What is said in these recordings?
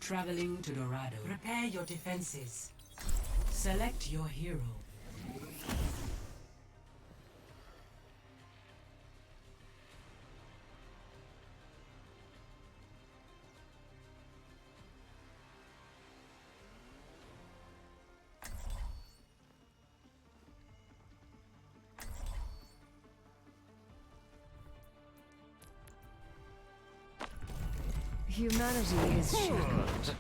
Traveling to Dorado. Prepare your defenses. Select your hero. Humanity is shackled.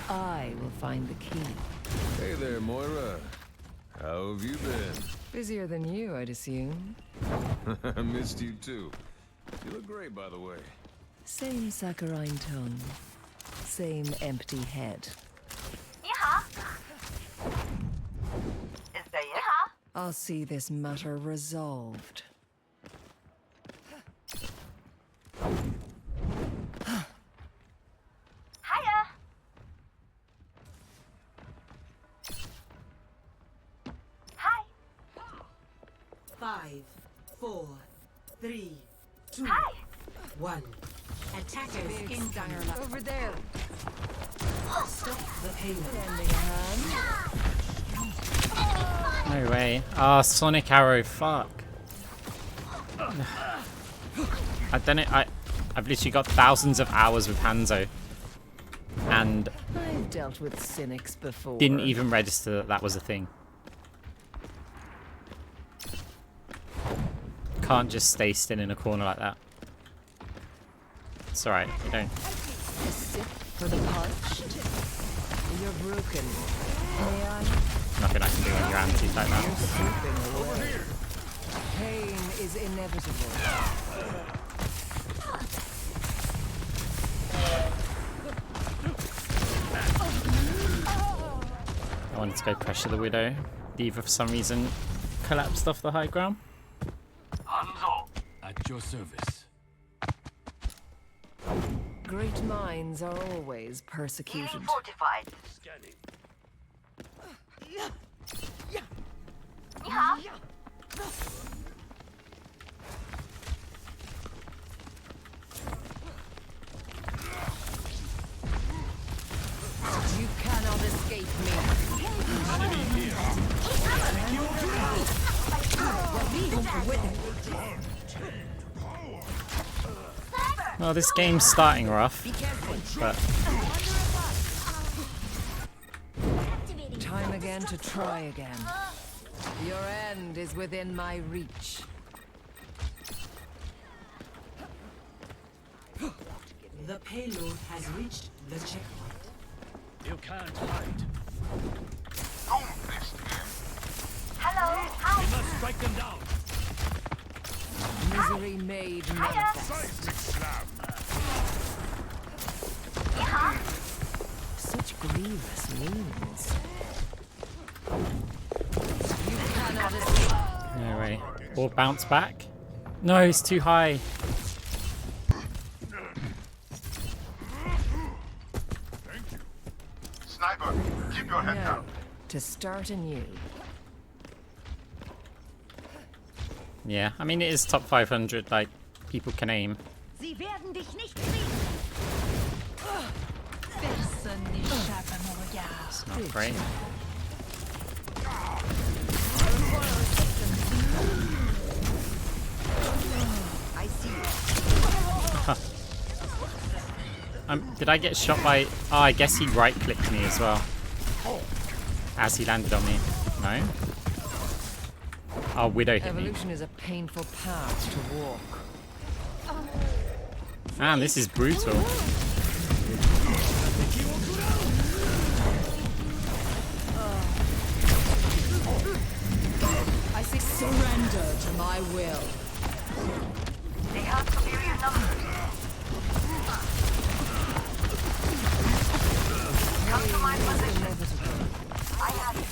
I will find the key. Hey there, Moira. How have you been? Busier than you, I'd assume. I missed you too. You look great, by the way. Same saccharine tongue. Same empty head. I'll see this matter resolved. Five, 4, 3, 2, 1. Attackers incoming. Over there. Stop the payload. Lending a hand. No way. Ah, Sonic Arrow, fuck. I've done it. I've literally got thousands of hours with Hanzo. And I've dealt with cynics before. didn't even register that that was a thing. Can't just stay still in a corner like that. It's alright, you don't. A sip for the parched. You're broken. May I? Nothing I can do when you're anti like that. Slipping away. Pain is inevitable. I wanted to go pressure the Widow. D.Va for some reason collapsed off the high ground. Hanzo, at your service. Great minds are always persecuted. Fortified. Scanning. You cannot escape me. Well, this game's starting rough, but Time again to try again. Your end is within my reach. The payload has reached the checkpoint. You can't hide. Hello. We must strike them down. Misery made manifest. Such grievous means. You cannot escape. no way. Or bounce back? No, it's too high. Sniper, keep your head No. down. To start anew. Yeah, I mean it is top 500, like, people can aim. Sie werden dich nicht kriegen. It's not great. I see you. Did I get shot by... Oh, I guess he right-clicked me as well. As he landed on me. No? Oh, Widow hit me. Evolution is a painful path to walk. Man, this is brutal. I say surrender to my will. They have superior numbers. Come to my position. I have it.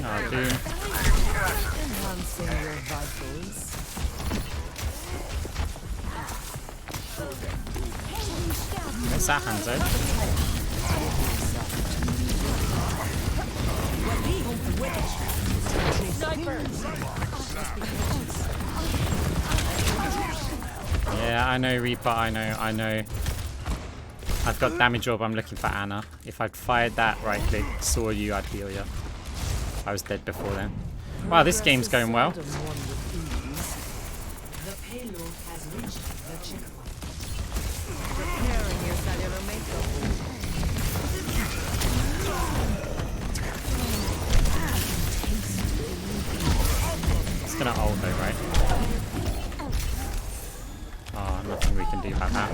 Oh, dude. Enhancing your vitals. What's that, Hanzo? Yeah, I know, Reaper, I know. I've got damage orb. I'm looking for Anna. If I'd fired that right click, saw you, I'd heal you. I was dead before then. Wow, this game's going well. The payload has reached the checkpoint. Preparing your cellular makeup. It's gonna ult though, right? Oh, nothing we can do about that.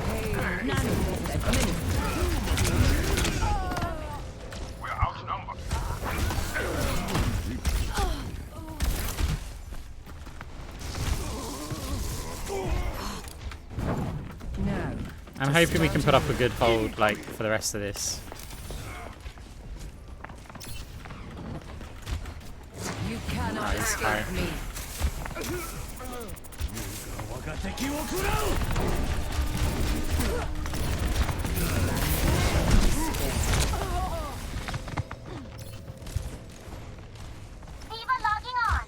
We're outnumbered. Now, I'm hoping we can put up a good hold, like, for the rest of this. you cannot Nice, escape alright. me. Eva logging on.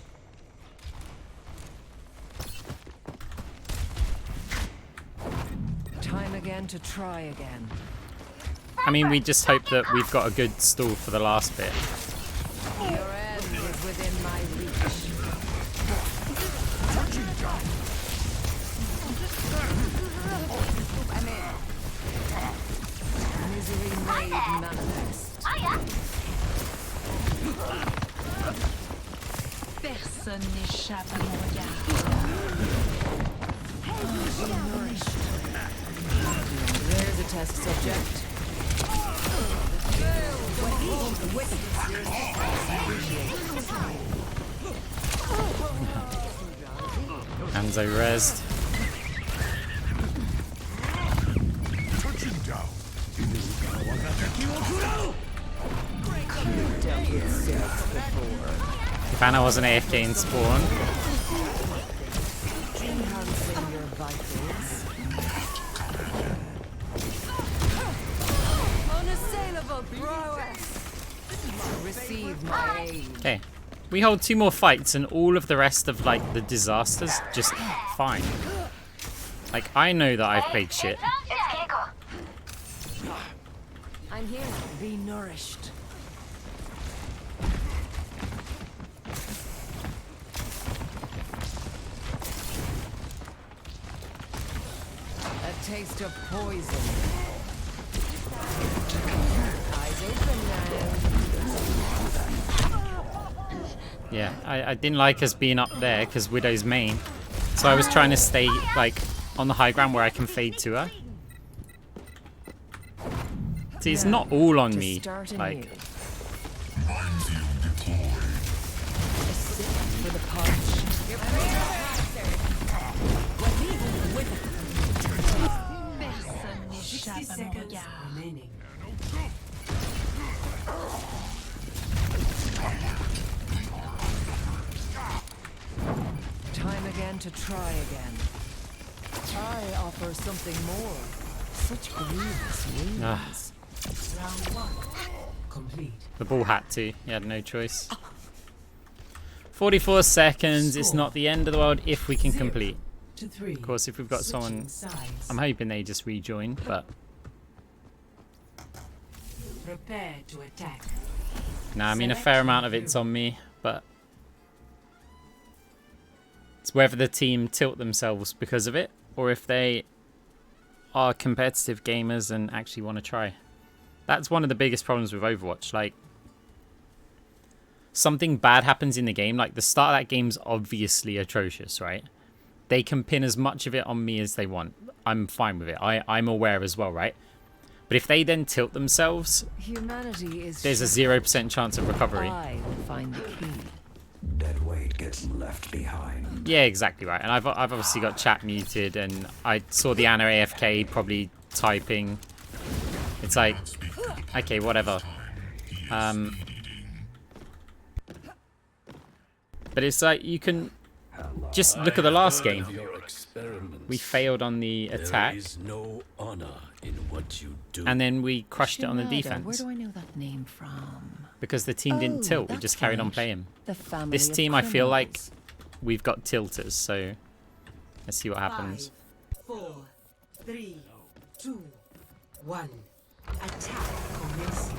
Time again to try again. I mean, we just hope that we've got a good stall for the last bit. Your end is within my reach. Misery made manifest. Hiya. Personne n'échappe à mon regard. There's a test subject. Hanzo rezzed. If Anna wasn't AFK in spawn, Enhancing your vitals. Unassailable prowess. Receive my aid. okay. We hold 2 more fights and all of the rest of, like, the disasters just fine. Like, I know that I've played shit. It's Keiko. I'm here. Be nourished. A taste of poison. Eyes open now. Yeah, I didn't like us being up there because Widow's main. So I was trying to stay, like, on the high ground where I can fade to her. See, it's not all on To me. start Like, anew. A sip for the punch. Personne 60 n'échappe à mon seconds regard. remaining. Time again to try again. I offer something more. Such grievous wounds. ah, Round 1 complete. the ball had to. He had no choice. 44 seconds. It's not the end of the world if we can complete. To 3. Of course, if we've got someone... Sides. I'm hoping they just rejoin, but... Prepare to attack. Nah, I mean, a fair amount of it's on me, but... It's whether the team tilt themselves because of it, or if they are competitive gamers and actually want to try. That's one of the biggest problems with Overwatch. Like, something bad happens in the game, like the start of that game's obviously atrocious, right? They can pin as much of it on me as they want. I'm fine with it. I'm aware as well, right? But if they then tilt themselves, Humanity is there's a 0% chance of recovery. I will find the key. Dead weight gets left behind. Yeah, exactly right. And I've obviously got chat muted, and I saw the Anna AFK probably typing. It's like, okay, whatever. But it's like, you can just look at the last game. Your experiments. We failed on the attack, There is no honor in what you do. and then we crushed it on the Where defense do I know that name from? because the team didn't tilt. We that's just carried on right. playing. The family This of team, I feel like criminals. we've got tilters, so let's see what happens. 5, 4, 3, 2, 1. Attack commencing.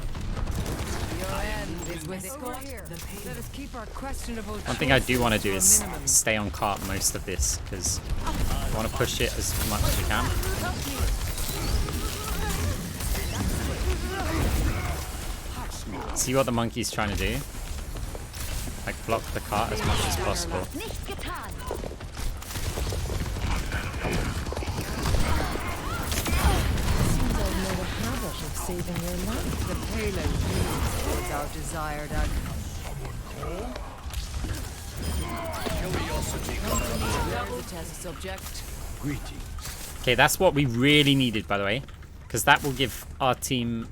Your end is with it. Over here. The payload. Let us keep our questionable One thing I do want to do choices is to a minimum. stay on cart most of this, because I want to push it as much as we can. See what the monkey's trying to do? Like block the cart as much as possible. Nicht getan. Seems I've made a habit of saving your life. The payload moves towards our desired outcome. There's a test subject. Okay, that's what we really needed, by the way, because that will give our team,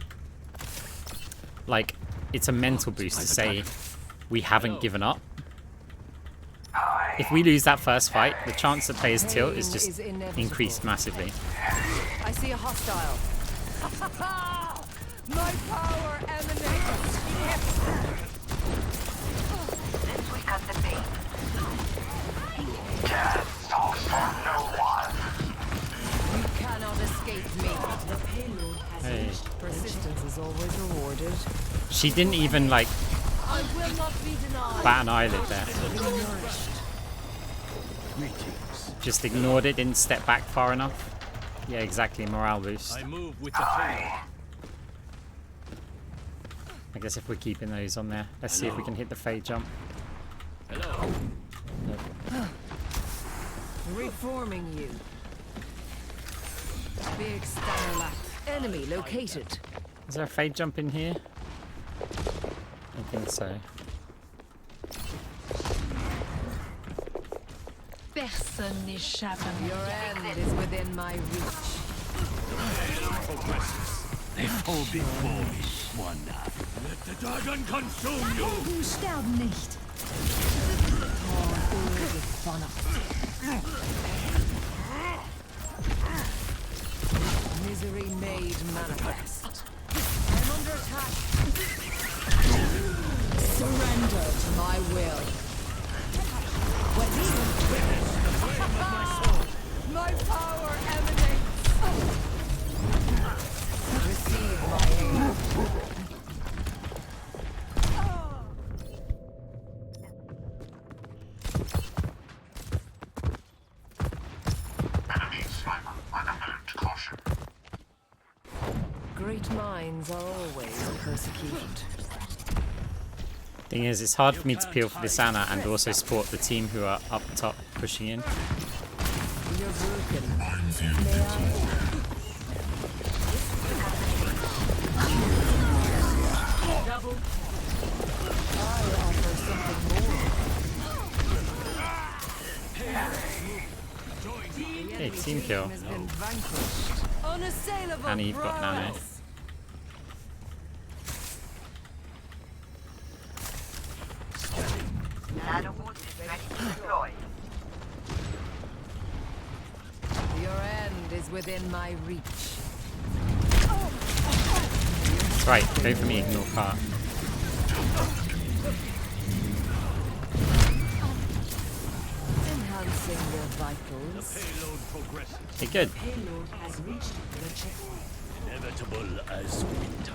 like, it's a mental boost to say we haven't given up. If we lose that first fight, the chance that players tilt is just increased massively. I see a hostile. My power emanates. This will cut the bait. You cannot escape me. The payload has Hey. reached Persistence is always rewarded. She didn't even, like, I will not be denied. bat an eyelid there. Just ignored it, didn't step back far enough. Yeah, exactly, morale boost. I move with the flow. I guess if we're keeping those on there. Let's see if we can hit the fade jump. Hello. Reforming you. Big Starlight. Enemy located. Is there a fade jump in here? I think so. Personne n'échappe à mon Your end is within my reach. They fall before me, Wanda. Let the dragon consume you! Helden sterben nicht. Misery made manifest. I'm under attack. Surrender to my will. My power emanates. Receive my aid. Enemy sniper on alert. Caution. Great minds are always persecuted. Thing is, it's hard for me to peel for this Anna and also support the team who are up top pushing in. You're broken. May double. I offer something more? Okay, team kill. Has been vanquished. Unassailable Annie, you've got nano. prowess. Ladder wood is ready to deploy. Your end is within my reach. Right, go for me, ignore cart. Enhancing your vitals. Payload progresses. Okay, good. Payload has reached the checkpoint. Inevitable as winter.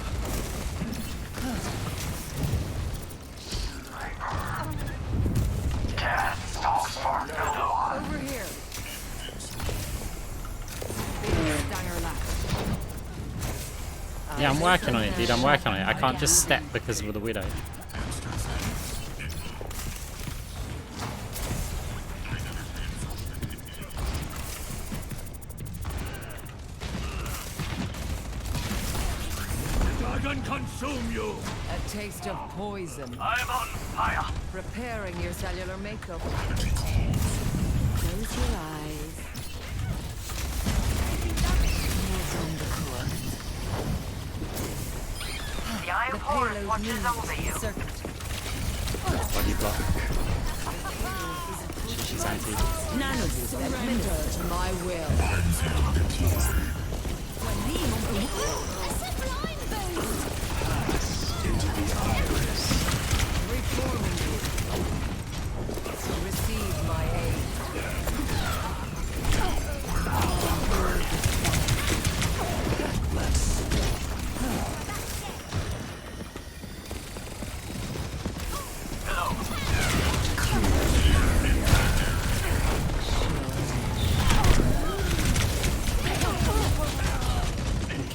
Over here. Big stanger left. Yeah, I'm working on it, dude. I'm working on it. I can't just step because of the widow. Dragon consume you! A taste of poison. I'm on fire. Preparing your cellular makeup. Close your eyes. The Eye of Horus Payload watches moves. over you. Circuit. Body block. She's anti. Surrender to my will. Reforming you. Receive my aid. Let's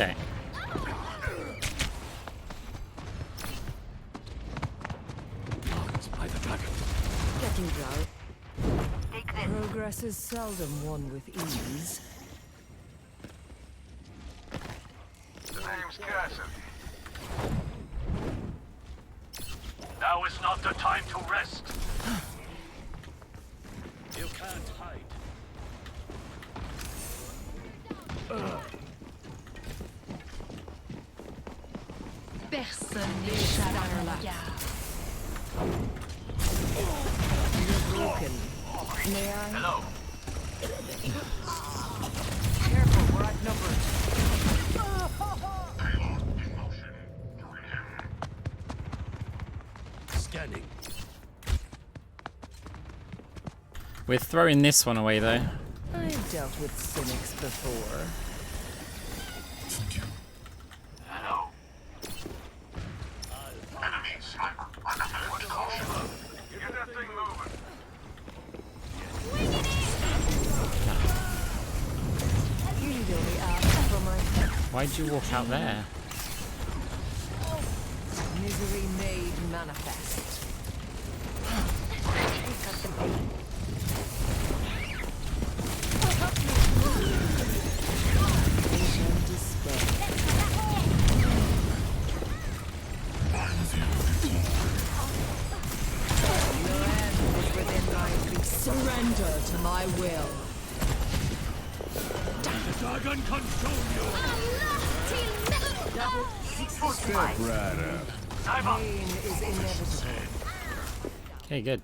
Okay. By the dragon. Getting dry. Take this. Progress is seldom won with ease. The name's Cursive. Now is not the time to rest. You can't hide. Personne n'échappe à mon regard. Broken. May I? Hello. Careful, we're outnumbered. Payload in motion. Join him. Scanning. We're throwing this one away though. I've dealt with cynics before. Hello. Enemy sniper. On alert. Caution. Get that thing moving. You'd only ask for my help. Why'd you walk out there? Misery made manifest. Vision despair. Your end is within my reach. Surrender to my will. The dragon consume you. Step right up. Pain is inevitable. Okay, good.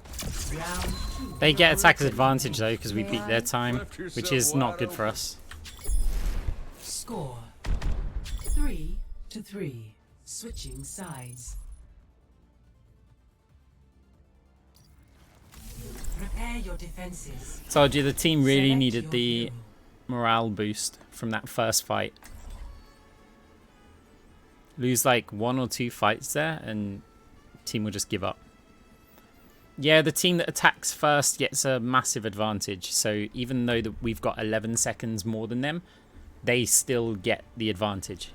Round 2. They get attackers advantage though because we beat their time, which is not good for us. Score 3-3. Switching sides. Prepare your defenses. Told you the team really Select needed your the hero. morale boost from that first fight. Lose like 1 or 2 fights there and team will just give up. Yeah, the team that attacks first gets a massive advantage. So even though that we've got 11 seconds more than them, they still get the advantage.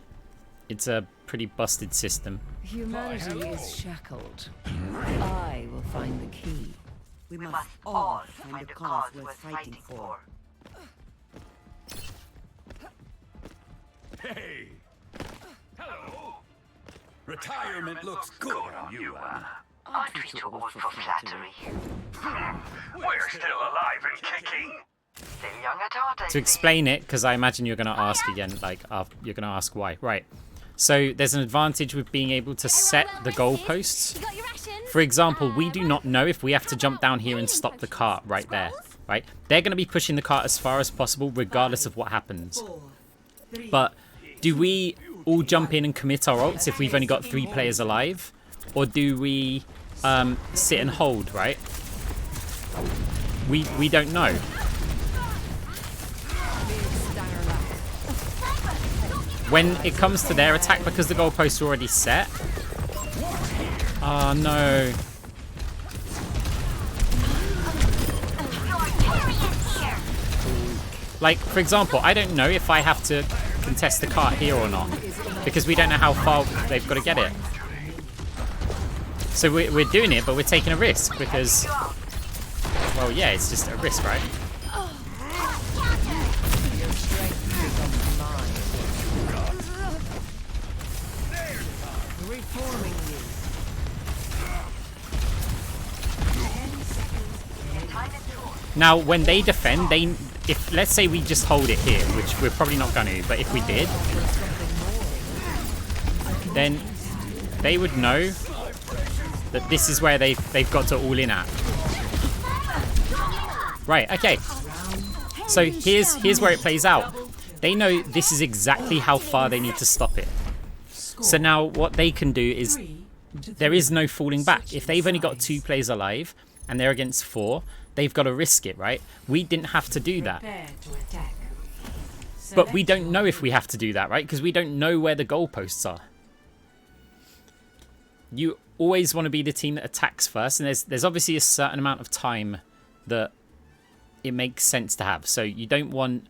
It's a pretty busted system. Humanity is shackled. I will find the key. We must all find a cause worth fighting for. Hey. Hello. Retirement looks good on you, Aren't we too old for flattery? We're still alive and kicking. Still young at heart, I To see. explain it, because I imagine you're going to ask again, like, you're going to ask why. Right. So there's an advantage with being able to set the goalposts. For example, we do not know if we have to jump down here and stop the cart right there. Right? They're going to be pushing the cart as far as possible, regardless of what happens. 4, 3. But do we all jump in and commit our ults if we've only got 3 players alive? Or do we sit and hold, right? We don't know. When it comes to their attack, because the goalposts are already set. Oh no. Like, for example, I don't know if I have to contest the cart here or not. Because we don't know how far they've got to get it. So we're doing it, but we're taking a risk because... Well, yeah, it's just a risk, right? Your strength becomes mine. Reforming you. Now, when they defend, if let's say we just hold it here, which we're probably not going to, but if we did, then they would know that this is where they've got to all in at. Right, okay. So here's where it plays out. They know this is exactly how far they need to stop it. So now what they can do is, there is no falling back. If they've only got 2 players alive and they're against 4, they've got to risk it, right? We didn't have to do that. Prepare to attack. But we don't know if we have to do that, right? Because we don't know where the goalposts are. You always want to be the team that attacks first, and there's obviously a certain amount of time that it makes sense to have. So you don't want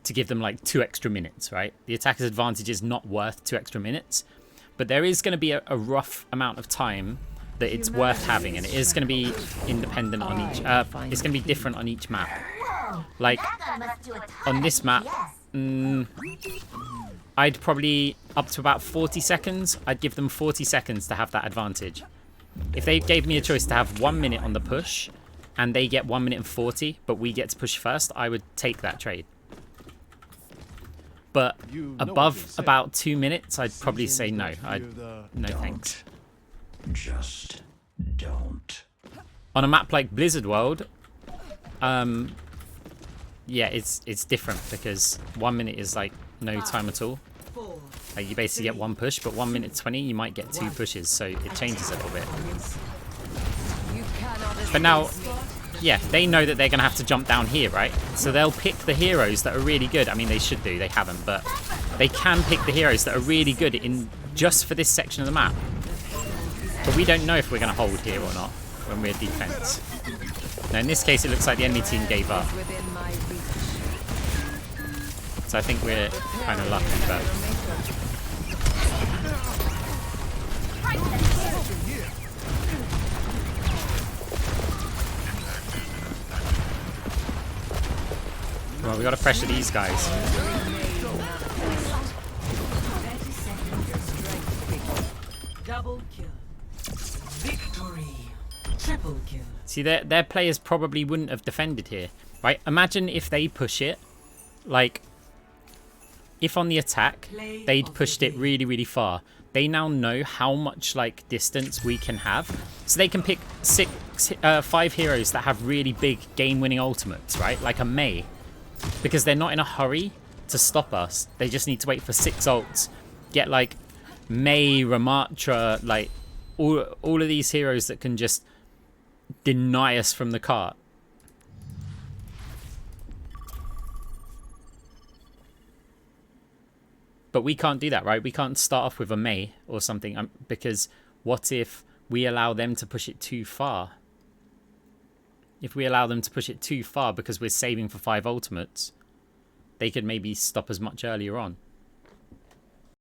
to give them like 2 extra minutes, right? The attacker's advantage is not worth 2 extra minutes, but there is going to be a rough amount of time that it's worth having, and it is going to be independent on each. It's going to be different on each map. Like on this map, I'd probably up to about 40 seconds. I'd give them 40 seconds to have that advantage. If they gave me a choice to have 1 minute on the push, and they get 1 minute and 40, but we get to push first, I would take that trade. But above about 2 minutes, I'd probably say no. No thanks. Just don't. On a map like Blizzard World, yeah, it's different because 1 minute is like no time at all. Like you basically get 1 push, but 1 minute 20, you might get 2 pushes, so it changes a little bit. But now, yeah, they know that they're going to have to jump down here, right? So they'll pick the heroes that are really good. I mean, they should do. They haven't, but they can pick the heroes that are really good in just for this section of the map. But we don't know if we're going to hold here or not when we're defense. Now, in this case, it looks like the enemy team gave up. So I think we're kind of lucky, but... Well, we gotta pressure these guys. Double kill. Victory. Triple kill. See, their players probably wouldn't have defended here, right? Imagine if they push it, like, if on the attack, they'd pushed it really, really far. They now know how much, like, distance we can have. So they can pick 5 heroes that have really big game-winning ultimates, right? Like a Mei. Because they're not in a hurry to stop us. They just need to wait for 6 ults. Get, like, Mei, Ramatra, like, all of these heroes that can just deny us from the cart. But we can't do that, right? We can't start off with a Mei or something, because what if we allow them to push it too far? If we allow them to push it too far because we're saving for 5 ultimates, they could maybe stop us much earlier on.